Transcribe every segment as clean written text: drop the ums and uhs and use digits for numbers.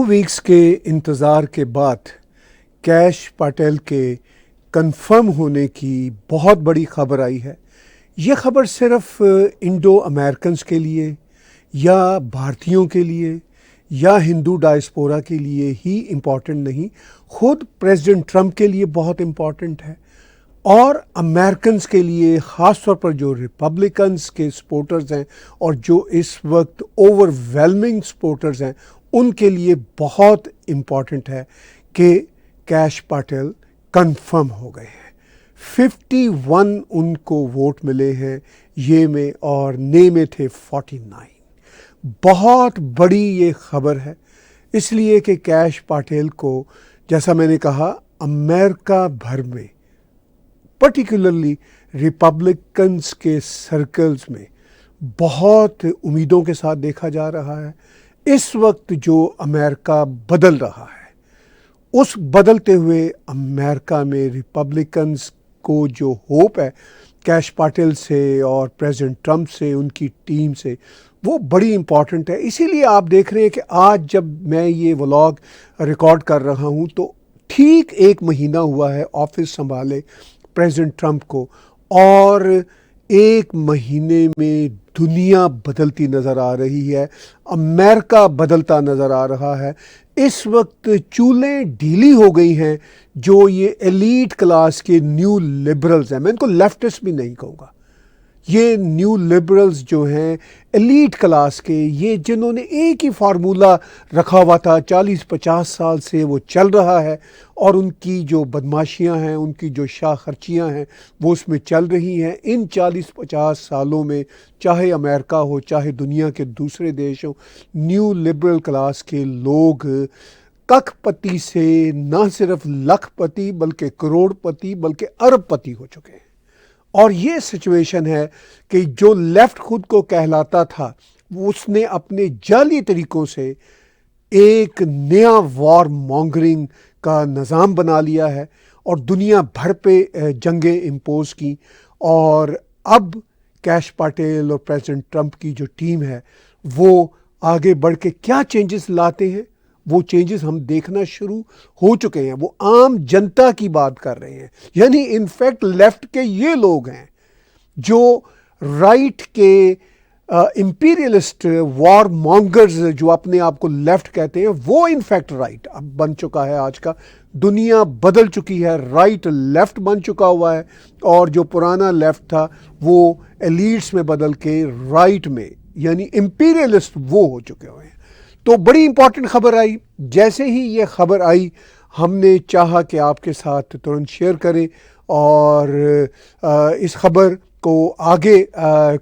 Weeks के इंतज़ार के बाद कैश पाटेल के कंफर्म होने की बहुत बड़ी खबर आई है। ये खबर सिर्फ इंडो अमेरिकन्स के लिए या भारतीयों के लिए या हिंदू डायस्पोरा के लिए ही इम्पॉर्टेंट नहीं, ख़ुद प्रेसिडेंट ट्रंप के लिए बहुत इम्पॉर्टेंट है और अमेरिकन्स के लिए, ख़ास तौर पर जो रिपब्लिकन्स के सपोर्टर्स हैं और जो इस वक्त ओवरवेलमिंग सपोर्टर्स हैं, उनके लिए बहुत इम्पॉर्टेंट है कि कैश पाटेल कंफर्म हो गए हैं। 51 उनको वोट मिले हैं ये में और ने में थे 49। बहुत बड़ी ये खबर है इसलिए कि कैश पाटेल को, जैसा मैंने कहा, अमेरिका भर में पर्टिकुलरली रिपब्लिकन्स के सर्कल्स में बहुत उम्मीदों के साथ देखा जा रहा है। इस वक्त जो अमेरिका बदल रहा है, उस बदलते हुए अमेरिका में रिपब्लिकन्स को जो होप है कैश पाटेल से और प्रेसिडेंट ट्रंप से, उनकी टीम से, वो बड़ी इम्पॉर्टेंट है। इसीलिए आप देख रहे हैं कि आज जब मैं ये व्लॉग रिकॉर्ड कर रहा हूँ तो ठीक 1 महीना हुआ है ऑफिस संभाले प्रेसिडेंट ट्रंप को, और 1 महीने में दुनिया बदलती नज़र आ रही है, अमेरिका बदलता नज़र आ रहा है। इस वक्त चूलें ढीली हो गई हैं जो ये एलीट क्लास के न्यू लिबरल्स हैं, मैं इनको लेफ्टिस्ट भी नहीं कहूँगा, ये न्यू लिबरल्स जो हैं एलीट क्लास के, ये जिन्होंने एक ही फार्मूला रखा हुआ था 40-50 साल से वो चल रहा है और उनकी जो बदमाशियां हैं, उनकी जो शाह खर्चियाँ हैं वो उसमें चल रही हैं। इन 40-50 सालों में चाहे अमेरिका हो चाहे दुनिया के दूसरे देश हो, न्यू लिबरल क्लास के लोग कखपति से न सिर्फ लखपति बल्कि करोड़पति बल्कि अरबपति हो चुके हैं। और ये सिचुएशन है कि जो लेफ्ट खुद को कहलाता था, उसने अपने जाली तरीक़ों से एक नया वॉर मॉन्गरिंग का निज़ाम बना लिया है और दुनिया भर पे जंगें इम्पोज की। और अब कैश पाटेल और प्रेसिडेंट ट्रंप की जो टीम है वो आगे बढ़ के क्या चेंजेस लाते हैं, वो चेंजेस हम देखना शुरू हो चुके हैं। वो आम जनता की बात कर रहे हैं, यानी इनफैक्ट लेफ्ट के ये लोग हैं जो राइट के इंपीरियलिस्ट वॉर मॉन्गर्स जो अपने आप को लेफ्ट कहते हैं, वो इनफैक्ट राइट अब बन चुका है। आज का दुनिया बदल चुकी है, राइट लेफ्ट बन चुका हुआ है और जो पुराना लेफ्ट था वो एलीट्स में बदल के राइट में, यानी इंपीरियलिस्ट, वो हो चुके हुए हैं। तो बड़ी इंपॉर्टेंट खबर आई। जैसे ही ये खबर आई हमने चाहा कि आपके साथ तुरंत शेयर करें और इस खबर को आगे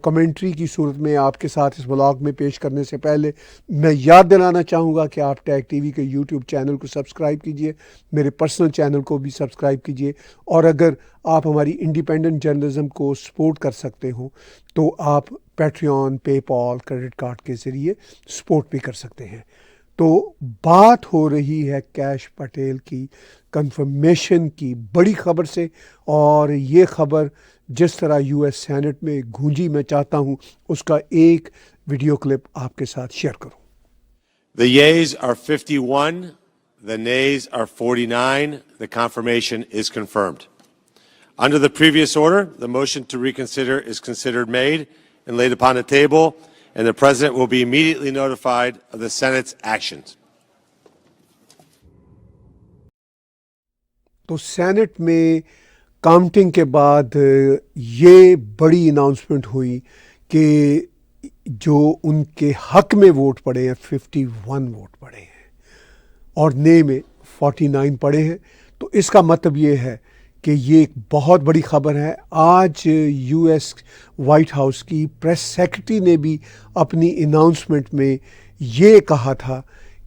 कमेंट्री की सूरत में आपके साथ इस व्लॉग में पेश करने से पहले मैं याद दिलाना चाहूँगा कि आप टैग टीवी के यूट्यूब चैनल को सब्सक्राइब कीजिए, मेरे पर्सनल चैनल को भी सब्सक्राइब कीजिए, और अगर आप हमारी इंडिपेंडेंट जर्नलिज्म को सपोर्ट कर सकते हो तो आप पैट्रियन, पेपॉल, क्रेडिट कार्ड के ज़रिए सपोर्ट भी कर सकते हैं। तो बात हो रही है कैश पटेल की कंफर्मेशन की बड़ी खबर से, और ये खबर जिस तरह यूएस सेनेट में गूंजी, मैं चाहता हूं उसका एक वीडियो क्लिप आपके साथ शेयर करूं। The yeas are 51, the nays are 49. The confirmation is confirmed. Under the previous order, the motion to reconsider is considered made and laid upon the table, and the President will be immediately notified of the Senate's actions. तो senate में counting के बाद ये बड़ी announcement हुई कि जो उनके हक में वोट पड़े हैं 51 वोट पड़े हैं और ने में 49 पड़े हैं। तो इसका मतलब ये है कि ये एक बहुत बड़ी खबर है। आज यूएस वाइट हाउस की प्रेस सेक्रेटरी ने भी अपनी अनाउंसमेंट में ये कहा था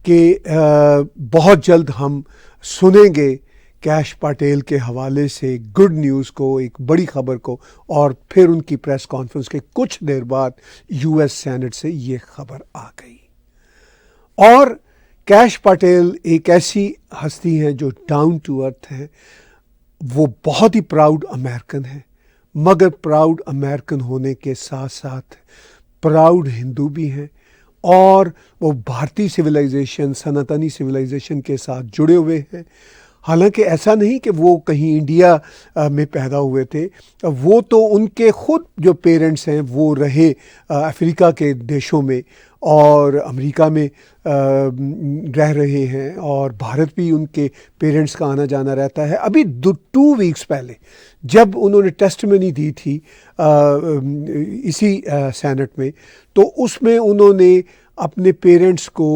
कि बहुत जल्द हम सुनेंगे कैश पाटेल के हवाले से गुड न्यूज़ को, एक बड़ी खबर को। और फिर उनकी प्रेस कॉन्फ्रेंस के कुछ देर बाद यूएस सेनेट से ये खबर आ गई। और कैश पाटेल एक ऐसी हस्ती हैं जो डाउन टू अर्थ हैं, वो बहुत ही प्राउड अमेरिकन है, मगर प्राउड अमेरिकन होने के साथ साथ प्राउड हिंदू भी हैं और वो भारतीय सिविलाइजेशन, सनातनी सिविलाइजेशन के साथ जुड़े हुए हैं। हालांकि ऐसा नहीं कि वो कहीं इंडिया में पैदा हुए थे, वो तो उनके खुद जो पेरेंट्स हैं वो रहे अफ्रीका के देशों में और अमेरिका में रह रहे हैं, और भारत भी उनके पेरेंट्स का आना जाना रहता है। अभी 2 वीक्स पहले जब उन्होंने टेस्टिमनी दी थी इसी सेनेट में, तो उसमें उन्होंने अपने पेरेंट्स को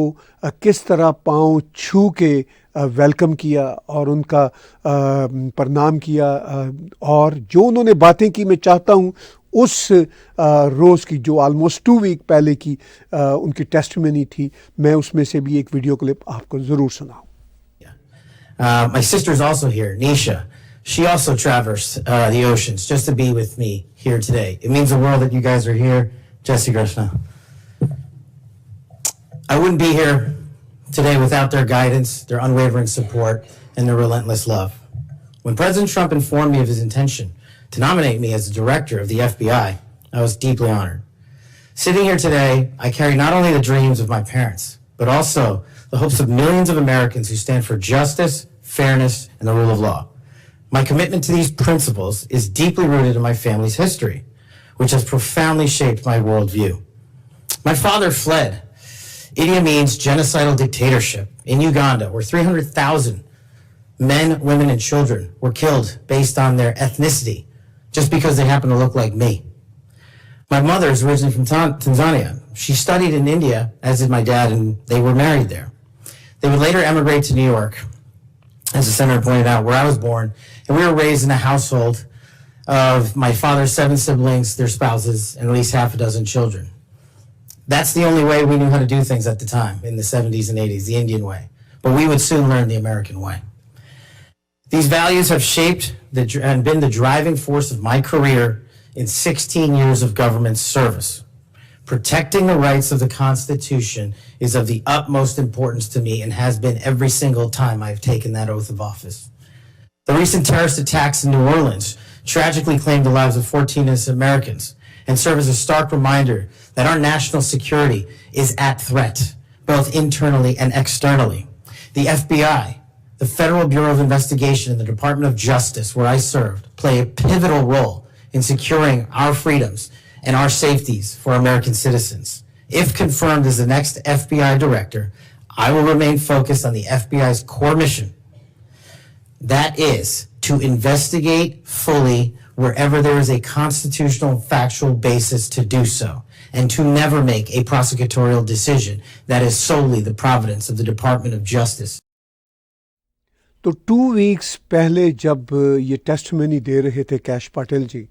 किस तरह पांव छू के वेलकम किया और उनका प्रणाम किया, और जो उन्होंने बातें की, मैं चाहता हूँ उस रोज़ की जो ऑलमोस्ट 2 वीक पहले की उनकी टेस्टिमनी थी, मैं उसमें से भी एक वीडियो क्लिप आपको ज़रूर सुनाऊँ। My sister's also here, Nisha. She also traversed the oceans just to be with me here today. It means the world that you guys are here. Jai Shri Krishna. I wouldn't be here today without their guidance, their unwavering support, and their relentless love. When President Trump informed me of his intention to nominate me as the director of the FBI, I was deeply honored. Sitting here today, I carry not only the dreams of my parents, but also the hopes of millions of Americans who stand for justice, fairness, and the rule of law. My commitment to these principles is deeply rooted in my family's history, which has profoundly shaped my worldview. My father fled Idi Amin's genocidal dictatorship in Uganda, where 300,000 men, women, and children were killed based on their ethnicity, just because they happen to look like me. My mother is originally from Tanzania. She studied in India, as did my dad, and they were married there. They would later emigrate to New York, as the senator pointed out, where I was born, and we were raised in a household of my father's 7 siblings, their spouses, and at least half a dozen children. That's the only way we knew how to do things at the time, in the 70s and 80s, the Indian way. But we would soon learn the American way. These values have shaped and been the driving force of my career in 16 years of government service. Protecting the rights of the Constitution is of the utmost importance to me and has been every single time I've taken that oath of office. The recent terrorist attacks in New Orleans tragically claimed the lives of 14 innocent Americans and serve as a stark reminder that our national security is at threat, both internally and externally. The FBI, the Federal Bureau of Investigation, and the Department of Justice, where I served, play a pivotal role in securing our freedoms and our safeties for American citizens. If confirmed as the next FBI director, I will remain focused on the FBI's core mission. That is to investigate fully wherever there is a constitutional and factual basis to do so, and to never make a prosecutorial decision that is solely the providence of the Department of Justice. तो 2 weeks पहले जब ये testimony दे रहे थे cash Patil ji,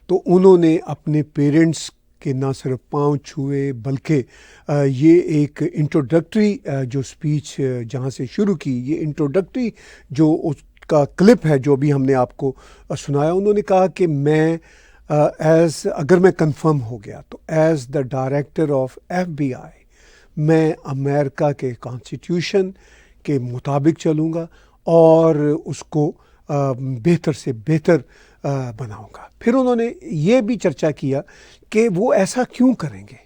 तो उन्होंने अपने parents के ना सिर्फ पांव छुए, बल्कि ये एक इंट्रोडक्टरी जो स्पीच जहाँ से शुरू की, ये इंट्रोडक्टरी जो उसका क्लिप है जो भी हमने आपको सुनाया, उन्होंने कहा कि मैं अगर मैं कंफर्म हो गया तो as the director of FBI मैं अमेरिका के कॉन्स्टिट्यूशन के मुताबिक चलूँगा और उसको बेहतर से बेहतर बनाऊंगा। फिर उन्होंने ये भी चर्चा किया कि वो ऐसा क्यों करेंगे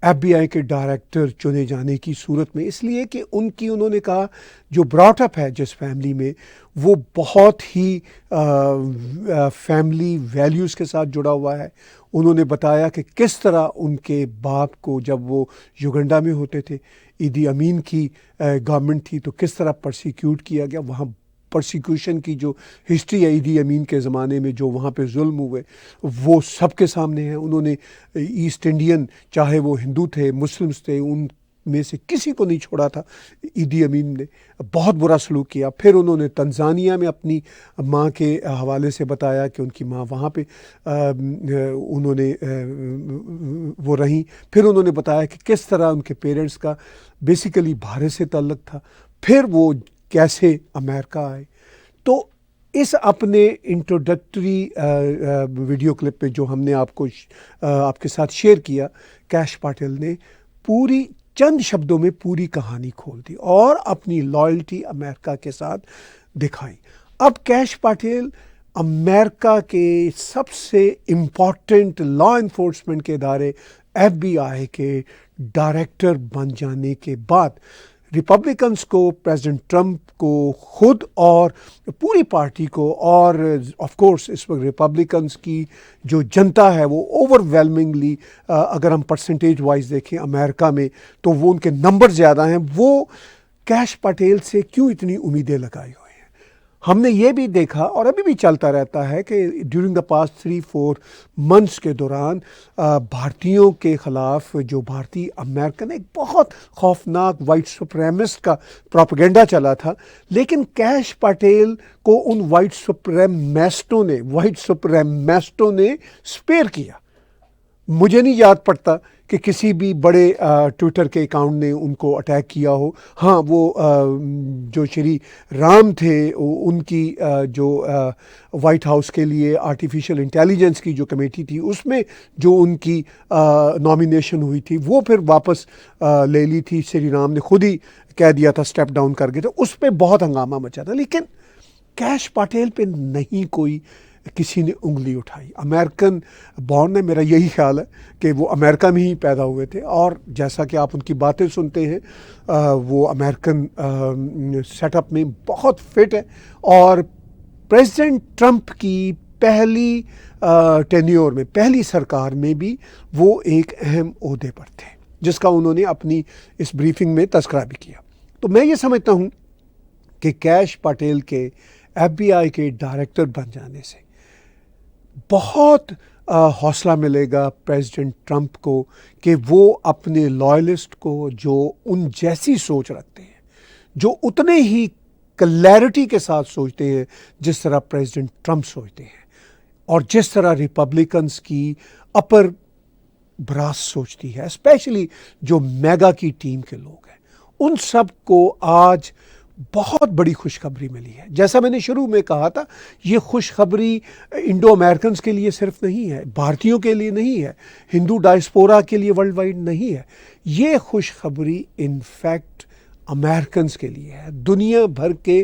FBI के डायरेक्टर चुने जाने की सूरत में, इसलिए कि उन्होंने कहा जो ब्रॉटअप है जिस फैमिली में, वो बहुत ही फैमिली वैल्यूज़ के साथ जुड़ा हुआ है। उन्होंने बताया कि किस तरह उनके बाप को जब वो युगांडा में होते थे, ईदी अमीन की गवर्नमेंट थी, तो किस तरह परसिक्यूट किया गया। वहाँ परसिक्यूशन की जो हिस्ट्री है ईदी अमीन के ज़माने में, जो वहाँ पे जुल्म हुए, वो सबके सामने है। उन्होंने ईस्ट इंडियन, चाहे वो हिंदू थे, मुस्लिम्स थे, उन में से किसी को नहीं छोड़ा था। ईदी अमीन ने बहुत बुरा सलूक किया। फिर उन्होंने तंजानिया में अपनी माँ के हवाले से बताया कि उनकी माँ वहाँ पे उन्होंने वो रहीं। फिर उन्होंने बताया कि किस तरह उनके पेरेंट्स का बेसिकली भारत से ताल्लुक़ था, फिर वो कैसे अमेरिका आए। तो इस अपने इंट्रोडक्टरी वीडियो क्लिप पे जो हमने आपके साथ शेयर किया, कैश पाटिल ने पूरी चंद शब्दों में पूरी कहानी खोल दी और अपनी लॉयल्टी अमेरिका के साथ दिखाई। अब कैश पाटिल अमेरिका के सबसे इम्पॉर्टेंट लॉ इन्फोर्समेंट के इदारे FBI के डायरेक्टर बन जाने के बाद रिपब्लिकन्स को, प्रेसिडेंट ट्रंप को खुद और पूरी पार्टी को, और ऑफ कोर्स इस वक्त रिपब्लिकन्स की जो जनता है वो ओवरवेलमिंगली, अगर हम परसेंटेज वाइज देखें अमेरिका में तो वो उनके नंबर ज़्यादा हैं, वो कैश पटेल से क्यों इतनी उम्मीदें लगाई हुई हैं। हमने ये भी देखा और अभी भी चलता रहता है कि ड्यूरिंग द पास्ट 3-4 मंथ्स के दौरान भारतीयों के ख़िलाफ़ जो भारतीय अमेरिकन एक बहुत खौफनाक वाइट सुप्रेमिस्ट का प्रोपेगेंडा चला था, लेकिन कैश पटेल को उन वाइट सुप्रेमिस्टों ने स्पेयर किया। मुझे नहीं याद पड़ता कि किसी भी बड़े ट्विटर के अकाउंट ने उनको अटैक किया हो। हाँ, वो जो श्री राम थे उनकी जो वाइट हाउस के लिए आर्टिफिशियल इंटेलिजेंस की जो कमेटी थी उसमें जो उनकी नॉमिनेशन हुई थी वो फिर वापस ले ली थी। श्री राम ने खुद ही कह दिया था स्टेप डाउन करके, तो उस पर बहुत हंगामा मचा था। लेकिन कैश पटेल पे नहीं कोई किसी ने उंगली उठाई। अमेरिकन बॉर्न है, मेरा यही ख्याल है कि वो अमेरिका में ही पैदा हुए थे और जैसा कि आप उनकी बातें सुनते हैं वो अमेरिकन सेटअप में बहुत फिट है। और प्रेसिडेंट ट्रंप की पहली टेन्योर में, पहली सरकार में भी वो एक अहम ओहदे पर थे, जिसका उन्होंने अपनी इस ब्रीफिंग में तज़किरा भी किया। तो मैं ये समझता हूँ कि कैश पटेल के FBI के डायरेक्टर बन जाने से बहुत हौसला मिलेगा प्रेसिडेंट ट्रंप को कि वो अपने लॉयलिस्ट को, जो उन जैसी सोच रखते हैं, जो उतने ही क्लैरिटी के साथ सोचते हैं जिस तरह प्रेसिडेंट ट्रंप सोचते हैं और जिस तरह रिपब्लिकन्स की अपर ब्रास सोचती है, स्पेशली जो मेगा की टीम के लोग हैं, उन सब को आज बहुत बड़ी खुशखबरी मिली है। जैसा मैंने शुरू में कहा था, ये खुशखबरी इंडो अमेरिकन्स के लिए सिर्फ नहीं है, भारतीयों के लिए नहीं है, हिंदू डायस्पोरा के लिए वर्ल्ड वाइड नहीं है। ये खुशखबरी इनफैक्ट अमेरिकन्स के लिए है, दुनिया भर के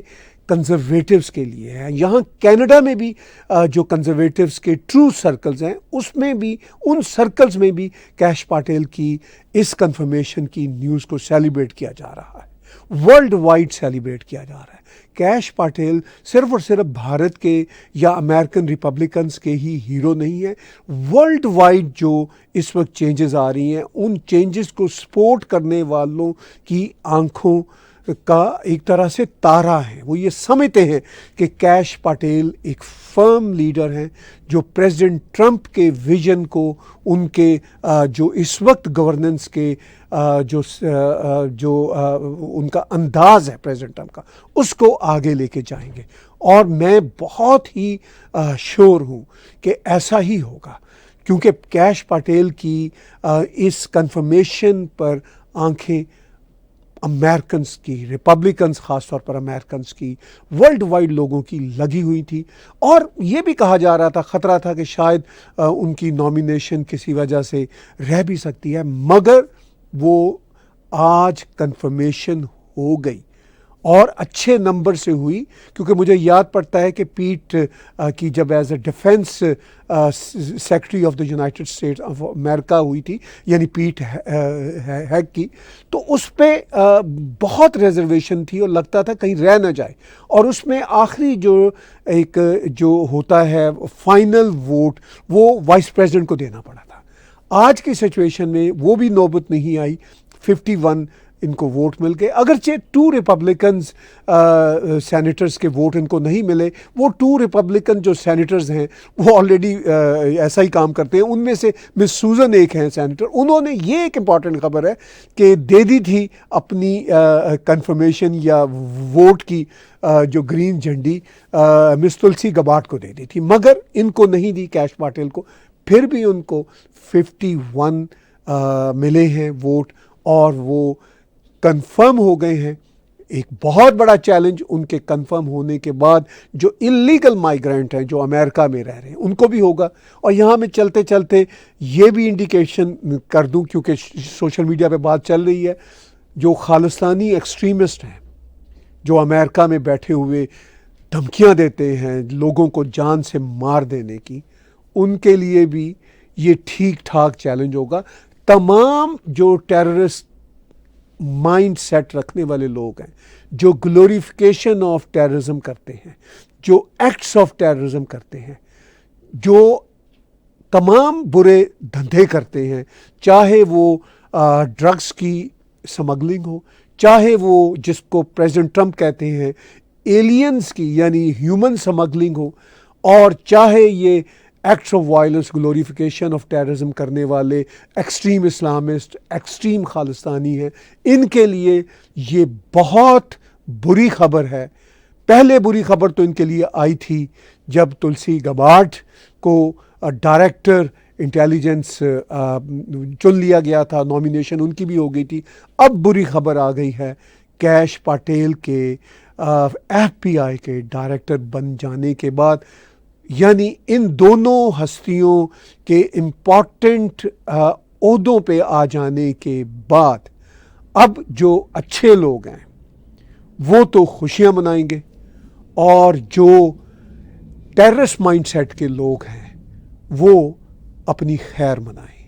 कंजर्वेटिव्स के लिए है। यहाँ कनाडा में भी जो कंजर्वेटिव्स के ट्रू सर्कल्स हैं उसमें भी, उन सर्कल्स में भी कैश पटेल की इस कंफर्मेशन की न्यूज़ को सेलिब्रेट किया जा रहा है, वर्ल्ड वाइड सेलिब्रेट किया जा रहा है। कैश पटेल सिर्फ और सिर्फ भारत के या अमेरिकन रिपब्लिकन्स के ही हीरो नहीं है। वर्ल्ड वाइड जो इस वक्त चेंजेस आ रही हैं, उन चेंजेस को सपोर्ट करने वालों की आंखों का एक तरह से तारा है। वो ये समझते हैं कि कैश पटेल एक फर्म लीडर हैं जो प्रेसिडेंट ट्रंप के विजन को, उनके जो इस वक्त गवर्नेंस के जो उनका अंदाज़ है प्रेसिडेंट ट्रंप का, उसको आगे लेके जाएंगे। और मैं बहुत ही श्योर हूँ कि ऐसा ही होगा, क्योंकि कैश पटेल की इस कंफर्मेशन पर आंखें अमेरिकन्स की, रिपब्लिकन्स ख़ास तौर पर अमेरिकन्स की, वर्ल्ड वाइड लोगों की लगी हुई थी। और ये भी कहा जा रहा था, ख़तरा था कि शायद उनकी नॉमिनेशन किसी वजह से रह भी सकती है, मगर वो आज कंफर्मेशन हो गई और अच्छे नंबर से हुई। क्योंकि मुझे याद पड़ता है कि पीट की जब as a defence secretary of the United States of America हुई थी, यानी पीट हैग की, तो उस पर बहुत रिजर्वेशन थी और लगता था कहीं रह न जाए। और उसमें आखिरी जो होता है फाइनल वोट, वो वाइस प्रेसिडेंट को देना पड़ा था। आज की सिचुएशन में वो भी नौबत नहीं आई, 51 इनको वोट मिल गए। अगरचे 2 रिपब्लिकन्स सेनेटर्स के वोट इनको नहीं मिले, वो 2 रिपब्लिकन जो सेनेटर्स हैं वो ऑलरेडी ऐसा ही काम करते हैं। उनमें से मिस सूजन एक हैं सेनेटर, उन्होंने ये एक इम्पॉर्टेंट खबर है कि दे दी थी अपनी कंफर्मेशन या वोट की जो ग्रीन झंडी मिस तुलसी गबाट को दे दी थी, मगर इनको नहीं दी, कैश पटेल को। फिर भी उनको 51 मिले हैं वोट और वो कंफर्म हो गए हैं। एक बहुत बड़ा चैलेंज उनके कंफर्म होने के बाद जो इलीगल माइग्रेंट हैं, जो अमेरिका में रह रहे हैं, उनको भी होगा। और यहाँ में चलते चलते ये भी इंडिकेशन कर दूं, क्योंकि सोशल मीडिया पे बात चल रही है, जो खालिस्तानी एक्सट्रीमिस्ट हैं, जो अमेरिका में बैठे हुए धमकियाँ देते हैं लोगों को जान से मार देने की, उनके लिए भी ये ठीक ठाक चैलेंज होगा। तमाम जो टेररिस्ट माइंड सेट रखने वाले लोग हैं, जो ग्लोरिफिकेशन ऑफ टेररिज्म करते हैं, जो एक्ट्स ऑफ टेररिज्म करते हैं, जो तमाम बुरे धंधे करते हैं, चाहे वो ड्रग्स की स्मगलिंग हो, चाहे वो जिसको प्रेसिडेंट ट्रंप कहते हैं एलियंस की यानी ह्यूमन स्मगलिंग हो, और चाहे ये acts of violence glorification of terrorism करने वाले एक्सट्रीम इस्लामिस्ट, एक्सट्रीम खालिस्तानी हैं, इनके लिए ये बहुत बुरी खबर है। पहले बुरी खबर तो इनके लिए आई थी जब तुलसी गबार्ड को डायरेक्टर इंटेलिजेंस चुन लिया गया था, नॉमिनेशन उनकी भी हो गई थी। अब बुरी खबर आ गई है कैश पटेल के FBI के डायरेक्टर बन जाने के बाद, यानी इन दोनों हस्तियों के इम्पॉर्टेंट ओहदों पे आ जाने के बाद अब जो अच्छे लोग हैं वो तो खुशियां मनाएंगे, और जो टेररिस्ट माइंडसेट के लोग हैं वो अपनी खैर मनाएं।